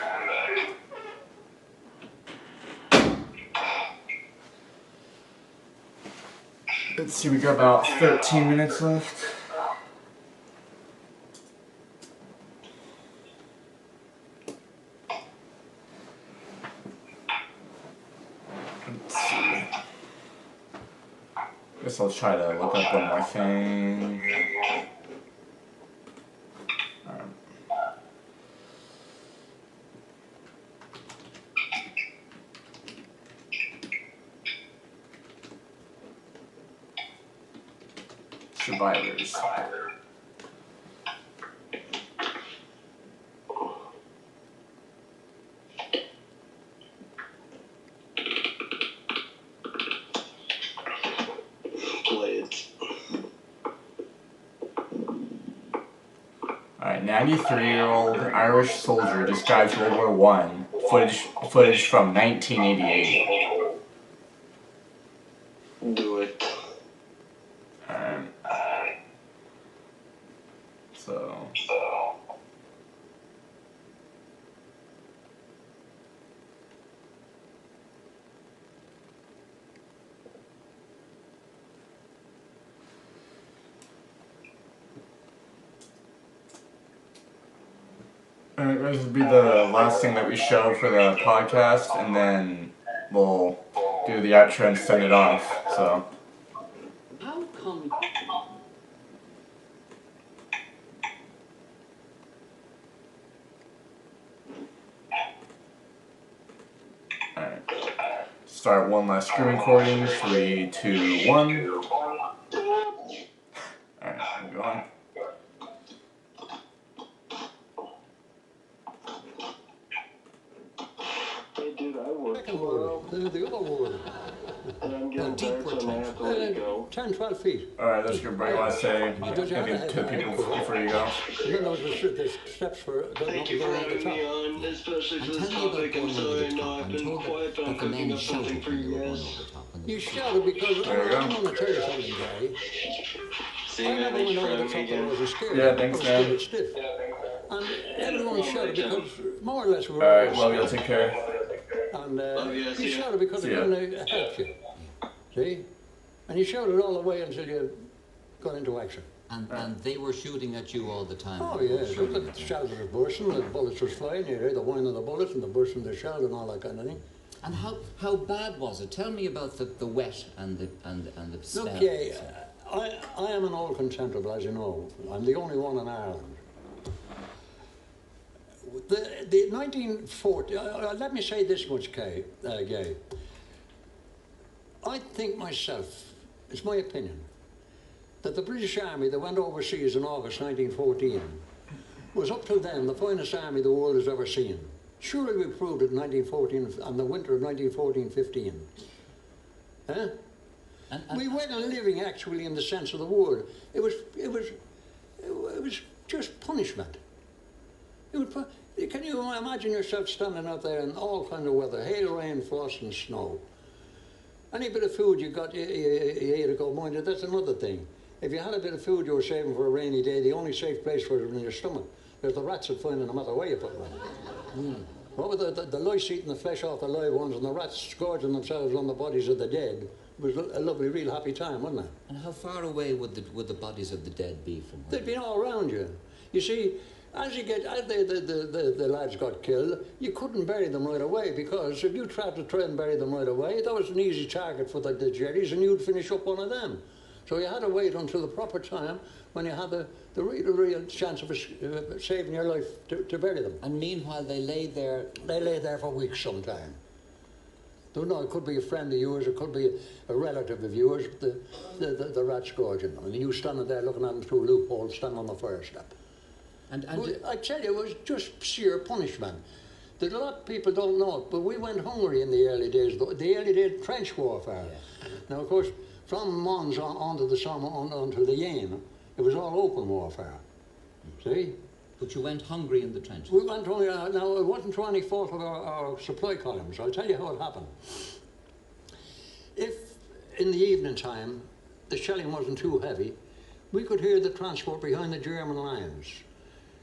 Let's see, we got about 13 minutes left. Let's see. Guess I'll try to look up one more thing. Survivors. Alright, 93-year-old Irish soldier describes World War One footage from 1988. Do it. So. Alright guys, this will be the last thing that we show for the podcast, and then we'll do the outro and send it off, so. How come? Alright. Just start one last screen recording. 3, 2, 1. Alright, I'm going. Hey, dude, I work Second ward, the other ward. and I'm getting tired, so I have to let it go. 10, 12 feet. Alright, that's good. Braylen, want to say Does you have anything to the people before you go? And then the steps for going Thank up you and for going at the having me top. on, especially for And this tell me about topic. I'm going over sorry, the no, top. I've I'm been told quiet, but I'm that the cooking men up something shouted for when you you were going guys. over the top. You shouted because There you go. I'm going to tell you something, Gary. See, I man, never thank went you for over the having me top when I again. was scared. Yeah, thanks, I was man. scared stiff. And everyone shouted because more or less we were Alright, all love you. Take care. And you, you shouted because See it ya. couldn't help you. See? And you shouted all the way until you got into action. And they were shooting at you all the time. Oh, They were yeah. So shooting the at you. shells were bursting, the bullets were flying, you hear the whine of the bullets and the burst of the shell and all that kind of thing. And how bad was it? Tell me about the wet and the smell. Okay, I am an old contemptible, as you know. I'm the only one in Ireland. The 1940, let me say this much, Gay. I think myself, it's my opinion, that the British Army that went overseas in August 1914 was up till then the finest army the world has ever seen. Surely we proved it in 1914 and the winter of 1914-15. Huh? We weren't living actually in the sense of the word. It was just punishment. Can you imagine yourself standing out there in all kind of weather, hail, rain, frost and snow? Any bit of food you got, you ate to go, mind you, that's another thing. If you had a bit of food you were saving for a rainy day, the only safe place for it was in your stomach. There's the rats that find it no matter where you put them. What with the lice eating the flesh off the live ones and the rats scourging themselves on the bodies of the dead, it was a lovely, real happy time, wasn't it? And how far away would the bodies of the dead be from where? They'd been all around you. You see, as the lads got killed, you couldn't bury them right away because if you tried to try and bury them right away, that was an easy target for the jerries and you'd finish up one of them. So you had to wait until the proper time when you had the real chance of saving your life to bury them. And meanwhile, they lay there. They lay there for weeks sometime. Don't know, it could be a friend of yours, it could be a relative of yours, the rat scourging them. And you standing there looking at them through a loophole, standing on the fire step. I tell you, it was just sheer punishment. There's a lot of people don't know it, but we went hungry in the early days, the early days trench warfare. Yeah. Now, of course, from Mons onto the Somme, onto the Yane, it was all open warfare. See? But you went hungry in the trenches. We went hungry. Now, it wasn't through any fault of our supply columns. I'll tell you how it happened. If, in the evening time, the shelling wasn't too heavy, we could hear the transport behind the German lines,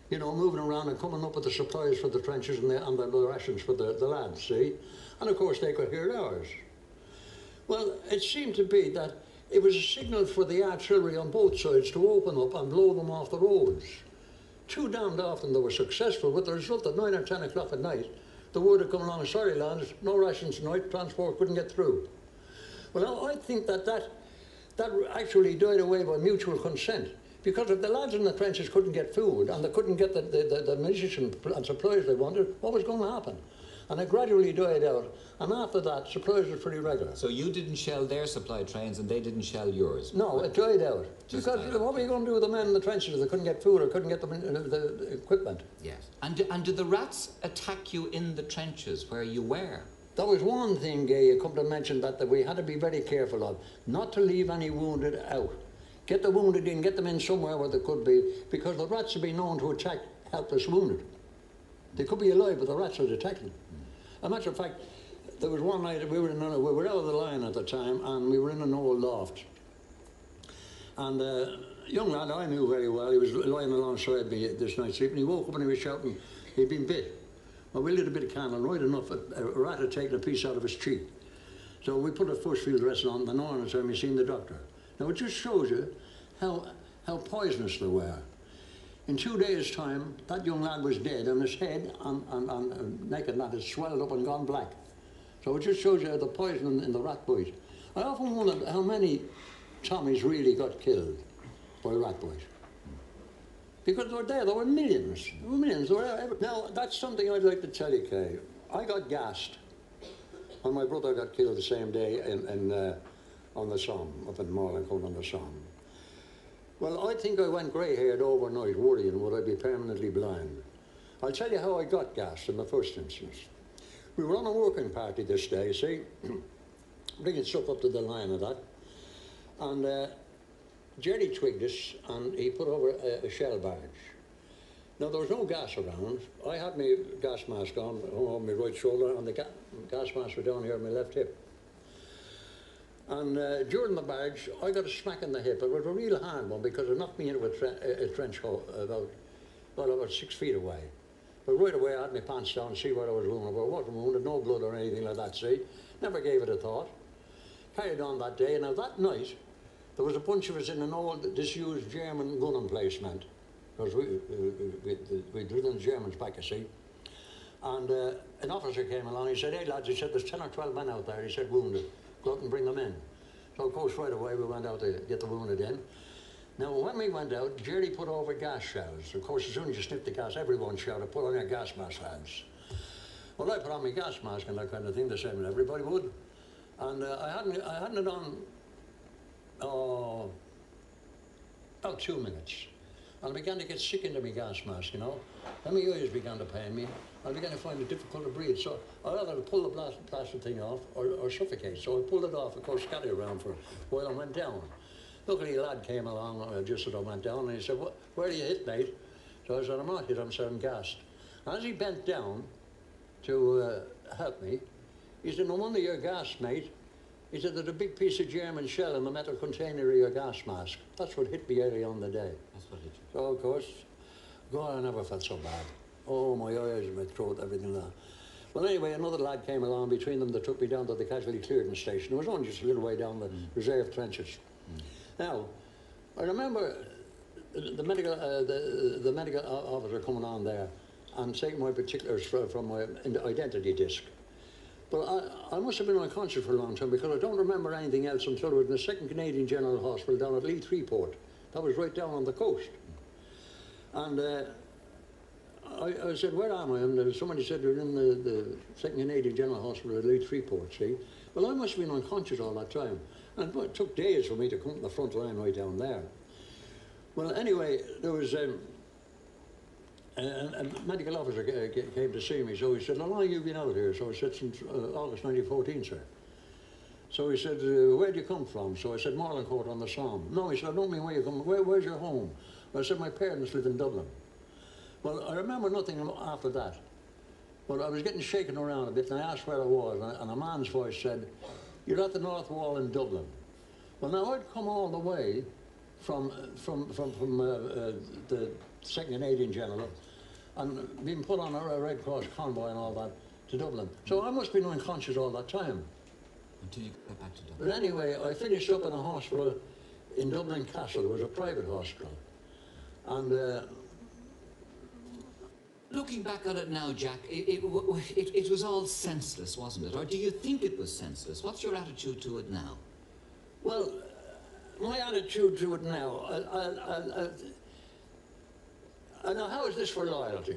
you know, moving around and coming up with the supplies for the trenches and the rations for the lads, see? And of course they could hear ours. Well, it seemed to be that it was a signal for the artillery on both sides to open up and blow them off the roads. Too damned often they were successful, with the result at 9 or 10 o'clock at night, the word had come along, sorry lads, no rations tonight, transport couldn't get through. Well, I think that actually died away by mutual consent. Because if the lads in the trenches couldn't get food and they couldn't get the munition and supplies they wanted, what was going to happen? And it gradually died out. And after that, supplies were pretty regular. So you didn't shell their supply trains and they didn't shell yours? No, it died out. Because what were you going to do with the men in the trenches if they couldn't get food or couldn't get the equipment? Yes. And did the rats attack you in the trenches where you were? That was one thing, Gay, you come to mention that we had to be very careful of. Not to leave any wounded out. Get the wounded in, get them in somewhere where they could be, because the rats have been known to attack helpless wounded. They could be alive, but the rats would attack them. As a matter of fact, there was one night, we were out of the line at the time, and we were in an old loft. And a young lad I knew very well, he was lying alongside me this night sleeping. He woke up and he was shouting, he'd been bit. Well, we lit a bit of candle, and right enough, a rat had taken a piece out of his cheek. So we put a force field dressing on, and on the time we seen the doctor. Now it just shows you how poisonous they were. In 2 days' time, that young lad was dead, and his head and neck and that had swelled up and gone black. So it just shows you the poison in the rat bite. I often wondered how many Tommies really got killed by rat bite. Because there were millions. There were millions. Now, that's something I'd like to tell you, Kay. I got gassed And my brother got killed the same day on the Somme, up in Marlincourt on the Somme. Well, I think I went grey-haired overnight, worrying would I be permanently blind. I'll tell you how I got gas in the first instance. We were on a working party this day, see, bringing stuff up to the line of that, and Jerry twigged us, and he put over a shell barge. Now, there was no gas around. I had my gas mask on my right shoulder, and the gas mask was down here on my left hip. And during the barge, I got a smack in the hip. It was a real hard one because it knocked me into a trench hole about 6 feet away. But right away, I had my pants down to see where I was wounded. But I wasn't wounded, no blood or anything like that, see? Never gave it a thought. Carried on that day. Now, that night, there was a bunch of us in an old, disused German gun emplacement. Because we drilled the Germans back, you see. And an officer came along. He said, hey, lads, he said, there's 10 or 12 men out there. He said, wounded. Go out and bring them in. So, of course, right away, we went out to get the wounded in. Now, when we went out, Jerry put over gas shells. Of course, as soon as you sniffed the gas, everyone shouted, put on your gas mask, lads. Well, I put on my gas mask and that kind of thing, the same as everybody would. And I hadn't it on, about 2 minutes. And I began to get sick into my gas mask, you know. And my ears began to pain me. I began to find it difficult to breathe. So I rather pull the plastic thing off or suffocate. So I pulled it off, of course, scattered around for a while and went down. Luckily, a lad came along just as I went down, and he said, where are you hit, mate? So I said, I'm not hit, I said, I'm gassed. And as he bent down to help me, he said, no wonder you're gassed, mate. He said, there's a big piece of German shell in the metal container of your gas mask. That's what hit me early on the day. That's what hit you. So, of course, God, I never felt so bad. Oh, my eyes, my throat, everything like that. Well, anyway, another lad came along. Between them, they took me down to the casualty clearance station. It was only just a little way down the reserve trenches. Now, I remember the medical officer coming on there and taking my particulars from my identity disc. But I must have been unconscious for a long time because I don't remember anything else until I was in the 2nd Canadian General Hospital down at Leith Freeport. That was right down on the coast. And I said, where am I? And somebody said, you're in the 2nd Canadian General Hospital at Leith Freeport, see? Well, I must have been unconscious all that time. And it took days for me to come to the front line right down there. Well, anyway, there was a medical officer came to see me, so he said, how long have you been out here? So I said, since August 1914, sir. So he said, where do you come from? So I said, Marlincourt on the Somme. No, he said, I don't mean where you come, where's your home? I said, my parents live in Dublin. Well, I remember nothing after that. But I was getting shaken around a bit, and I asked where I was, and a man's voice said, you're at the North Wall in Dublin. Well, now I'd come all the way from the 2nd Canadian General and been put on a Red Cross convoy and all that to Dublin. So I must have been unconscious all that time. Until you got back to Dublin. But anyway, I finished up in a hospital in Dublin Castle. It was a private hospital. And looking back at it now, Jack, it was all senseless, wasn't it? Or do you think it was senseless? What's your attitude to it now? Well, my attitude to it now, now how is this for loyalty?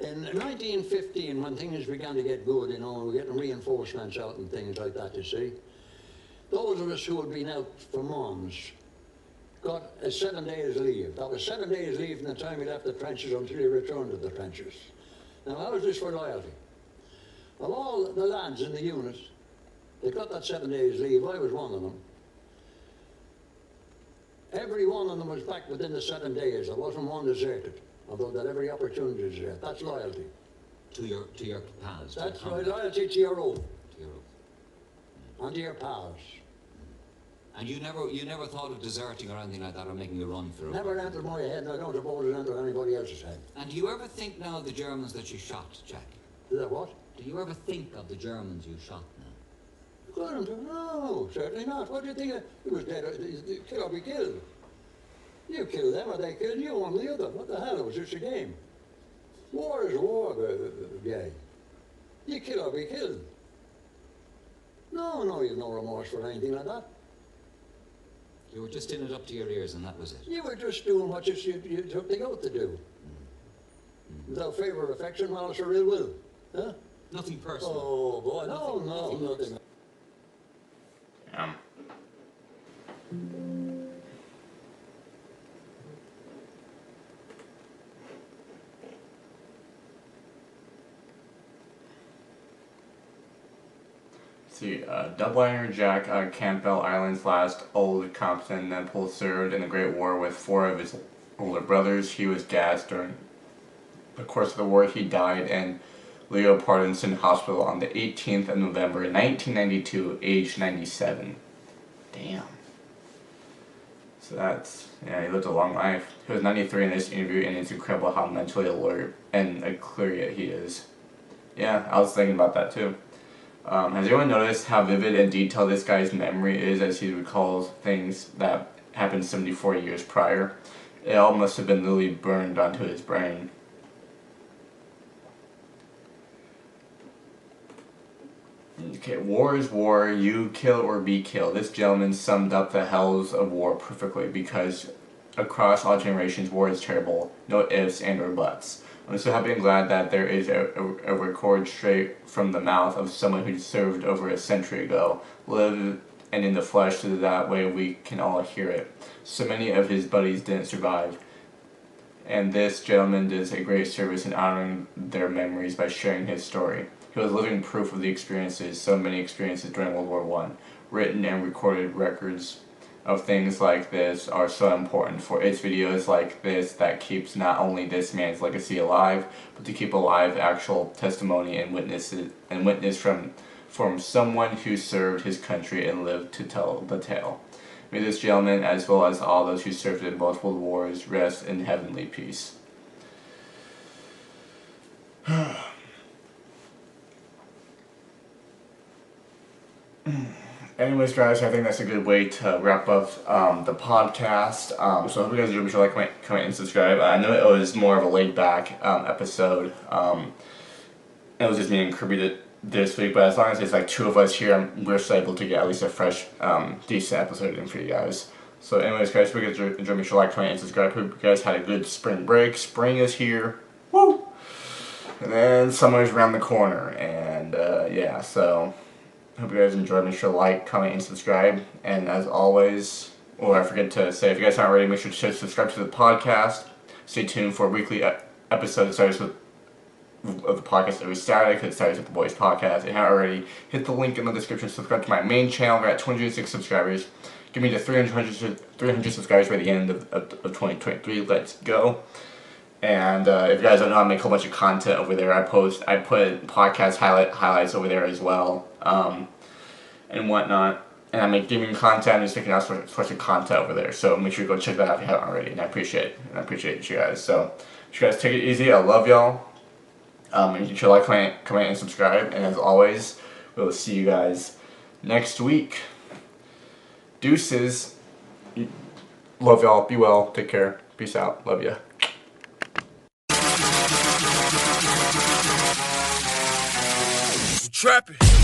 In 1915, when things began to get good, you know, we were getting reinforcements out and things like that, you see, those of us who had been out for months got a 7 days leave. That was 7 days leave from the time we left the trenches until we returned to the trenches. Now, how is this for loyalty? Of all the lads in the unit, they got that 7 days leave. I was one of them. Every one of them was back within the 7 days. There wasn't one deserted, although they had every opportunity to desert. That's loyalty. To your pals. That's right, loyalty to your oath. To your oath. And to your pals. And you never thought of deserting or anything like that, or making a run for it? Never entered my head, and I don't suppose it entered anybody else's head. And do you ever think now of the Germans that you shot, Jack? Is that what? Do you ever think of the Germans you shot now? No, certainly not. What do you think? He was dead. Kill or be killed. You kill them or they kill you, one or the other. What the hell? It was just a game. War is war, gay. You kill or be killed. No, you've no remorse for anything like that. You were just in it up to your ears and that was it? You were just doing what you took the oath to do. Without favour or affection, malice or ill will. Huh? nothing personal. Oh, boy, no, nothing. See, Doubleliner Jack Campbell, Ireland's last old Compton Nepal, served in the Great War with 4 of his older brothers. He was gassed during the course of the war. He died in Leo Parkinson Hospital on the 18th of November 1992, aged 97. Damn. So that's, yeah, he lived a long life. He was 93 in this interview, and it's incredible how mentally alert and clear yet he is. Yeah, I was thinking about that too. Has anyone noticed how vivid and detailed this guy's memory is as he recalls things that happened 74 years prior? It all must have been literally burned onto his brain. Okay, war is war, you kill or be killed. This gentleman summed up the hells of war perfectly, because across all generations war is terrible, no ifs and or buts. I'm so happy and glad that there is a record straight from the mouth of someone who served over a century ago, lived and in the flesh, so that way we can all hear it. So many of his buddies didn't survive, and this gentleman does a great service in honoring their memories by sharing his story. He was living proof of the experiences, so many experiences during World War I. Written and recorded records of things like this are so important, for it's videos like this that keeps not only this man's legacy alive, but to keep alive actual testimony and witness from someone who served his country and lived to tell the tale. May this gentleman, as well as all those who served in both world wars, rest in heavenly peace. Anyways, guys, I think that's a good way to wrap up the podcast. So I hope you guys enjoyed. Be sure to like, comment, and subscribe. I know it was more of a laid-back episode. It was just me and Kirby this week, but as long as it's like 2 of us here, we're still able to get at least a fresh, decent episode in for you guys. So anyways, guys, if you guys enjoyed, be sure to like, comment, and subscribe. Hope you guys had a good spring break. Spring is here. Woo! And then summer's around the corner. And yeah, so hope you guys enjoyed. Make sure to like, comment, and subscribe. And as always, I forget to say, if you guys aren't already, make sure to subscribe to the podcast. Stay tuned for a weekly episode that starts with of the podcast every Saturday, because it starts with the Boys Podcast. If you haven't already, hit the link in the description. Subscribe to my main channel. We're at 206 subscribers. Give me to 300 subscribers by the end of 2023. Let's go. And if you guys don't know, I make a whole bunch of content over there. I put podcast highlights over there as well, and whatnot. And I make gaming content. I'm just making all sorts of content over there. So make sure you go check that out if you haven't already. And I appreciate it. And I appreciate you guys. So you guys take it easy. I love y'all. And you should like, comment, and subscribe. And as always, we'll see you guys next week. Deuces. Love y'all. Be well. Take care. Peace out. Love ya. Trapping.